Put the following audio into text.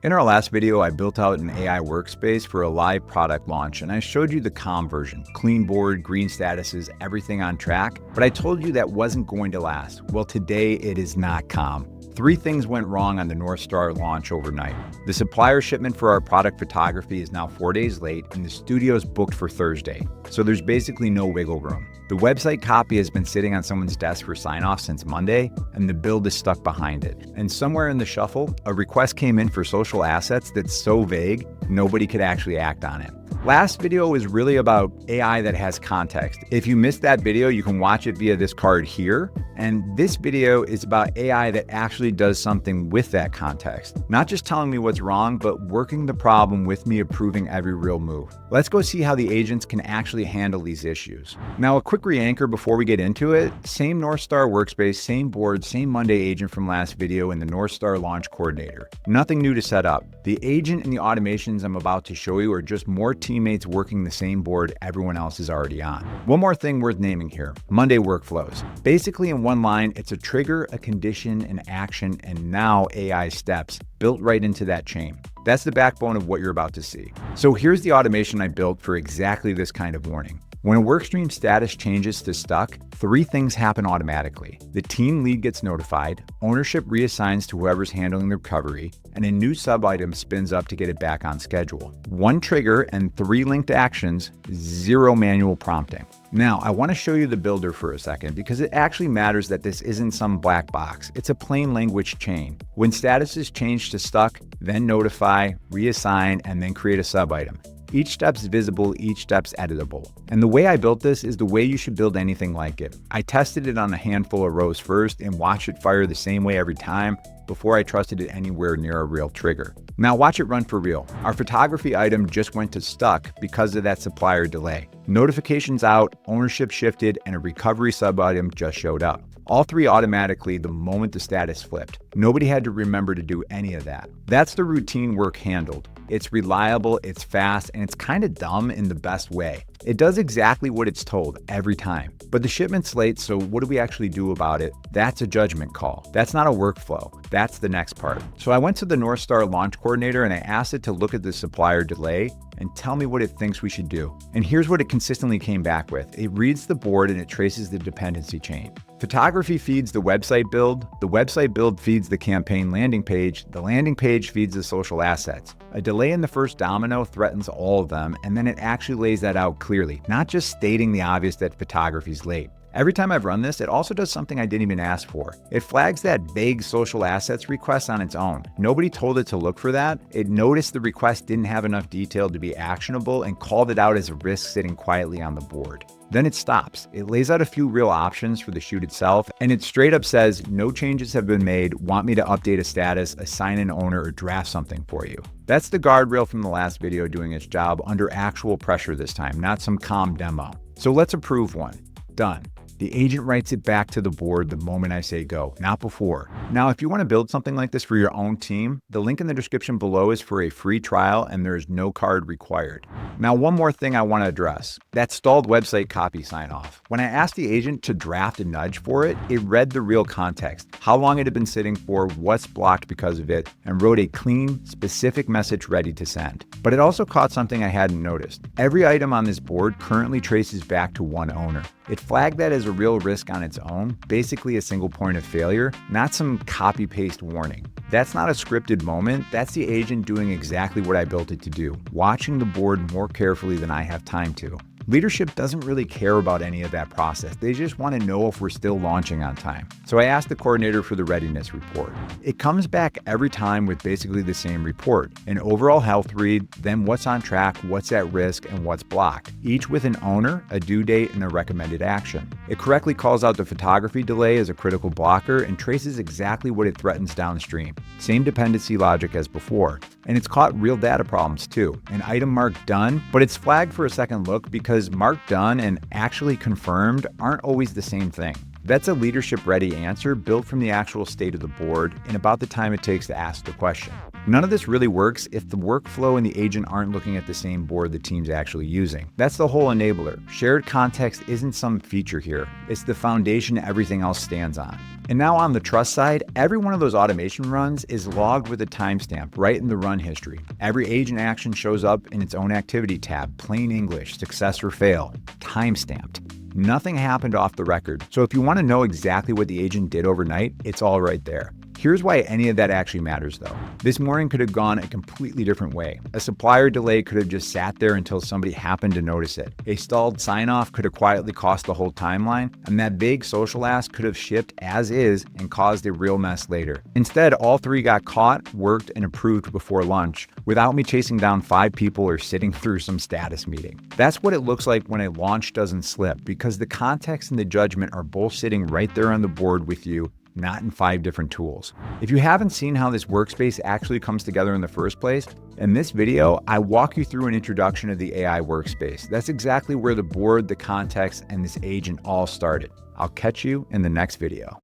In our last video, I built out an AI workspace for a live product launch, and I showed you the calm version, clean board, green statuses, everything on track, but I told you that wasn't going to last. Well, today it is not calm. 3 things went wrong on the North Star launch overnight. The supplier shipment for our product photography is now 4 days late, and the studio is booked for Thursday, so there's basically no wiggle room. The website copy has been sitting on someone's desk for sign-off since Monday, and the build is stuck behind it. And somewhere in the shuffle, a request came in for social assets that's so vague, nobody could actually act on it. Last video was really about AI that has context. If you missed that video, you can watch it via this card here. And this video is about AI that actually does something with that context. Not just telling me what's wrong, but working the problem with me, approving every real move. Let's go see how the agents can actually handle these issues. Now, a quick re-anchor before we get into it. Same North Star workspace, same board, same Monday agent from last video in the North Star launch coordinator. Nothing new to set up. The agent and the automations I'm about to show you are just more teammates working the same board everyone else is already on. One more thing worth naming here, Monday workflows. Basically in one line, it's a trigger, a condition, an action, and now AI steps built right into that chain. That's the backbone of what you're about to see. So here's the automation I built for exactly this kind of warning. When a workstream status changes to stuck, 3 things happen automatically. The team lead gets notified, ownership reassigns to whoever's handling the recovery, and a new sub-item spins up to get it back on schedule. 1 trigger and 3 linked actions, 0 manual prompting. Now, I want to show you the builder for a second because it actually matters that this isn't some black box. It's a plain language chain. When status is changed to stuck, then notify, reassign, and then create a sub-item. Each step's visible, each step's editable. And the way I built this is the way you should build anything like it. I tested it on a handful of rows first and watched it fire the same way every time before I trusted it anywhere near a real trigger. Now watch it run for real. Our photography item just went to stuck because of that supplier delay. Notifications out, ownership shifted, and a recovery sub-item just showed up. All 3 automatically the moment the status flipped. Nobody had to remember to do any of that. That's the routine work handled. It's reliable, it's fast, and it's kind of dumb in the best way. It does exactly what it's told every time. But the shipment's late, so what do we actually do about it? That's a judgment call. That's not a workflow. That's the next part. So I went to the North Star launch coordinator and I asked it to look at the supplier delay and tell me what it thinks we should do. And here's what it consistently came back with. It reads the board and it traces the dependency chain. Photography feeds the website build feeds the campaign landing page, the landing page feeds the social assets. A delay in the first domino threatens all of them, and then it actually lays that out clearly, not just stating the obvious that photography's late. Every time I've run this, it also does something I didn't even ask for. It flags that vague social assets request on its own. Nobody told it to look for that. It noticed the request didn't have enough detail to be actionable and called it out as a risk sitting quietly on the board. Then it stops. It lays out a few real options for the shoot itself, and it straight up says, no changes have been made, want me to update a status, assign an owner, or draft something for you. That's the guardrail from the last video doing its job under actual pressure this time, not some calm demo. So let's approve one. Done. The agent writes it back to the board the moment I say go, not before. Now, if you want to build something like this for your own team, the link in the description below is for a free trial and there is no card required. Now, one more thing I want to address, that stalled website copy sign off. When I asked the agent to draft a nudge for it, it read the real context, how long it had been sitting for, what's blocked because of it, and wrote a clean, specific message ready to send. But it also caught something I hadn't noticed. Every item on this board currently traces back to one owner. It flagged that as a real risk on its own, basically a single point of failure, not some copy-paste warning. That's not a scripted moment, that's the agent doing exactly what I built it to do, watching the board more carefully than I have time to. Leadership doesn't really care about any of that process. They just want to know if we're still launching on time. So I asked the coordinator for the readiness report. It comes back every time with basically the same report. An overall health read, then what's on track, what's at risk, and what's blocked. Each with an owner, a due date, and a recommended action. It correctly calls out the photography delay as a critical blocker and traces exactly what it threatens downstream. Same dependency logic as before. And it's caught real data problems too. An item marked done, but it's flagged for a second look because marked done and actually confirmed aren't always the same thing. That's a leadership-ready answer built from the actual state of the board in about the time it takes to ask the question. None of this really works if the workflow and the agent aren't looking at the same board the team's actually using. That's the whole enabler. Shared context isn't some feature here. It's the foundation everything else stands on. And now on the trust side, every one of those automation runs is logged with a timestamp right in the run history. Every agent action shows up in its own activity tab, plain English, success or fail, timestamped. Nothing happened off the record. So if you want to know exactly what the agent did overnight, it's all right there. Here's why any of that actually matters though. This morning could have gone a completely different way. A supplier delay could have just sat there until somebody happened to notice it. A stalled sign-off could have quietly cost the whole timeline, and that big social ask could have shipped as is and caused a real mess later. Instead, all three got caught, worked, and approved before lunch without me chasing down 5 people or sitting through some status meeting. That's what it looks like when a launch doesn't slip, because the context and the judgment are both sitting right there on the board with you, not in 5 different tools. If you haven't seen how this workspace actually comes together in the first place, in this video, I walk you through an introduction of the AI workspace. That's exactly where the board, the context, and this agent all started. I'll catch you in the next video.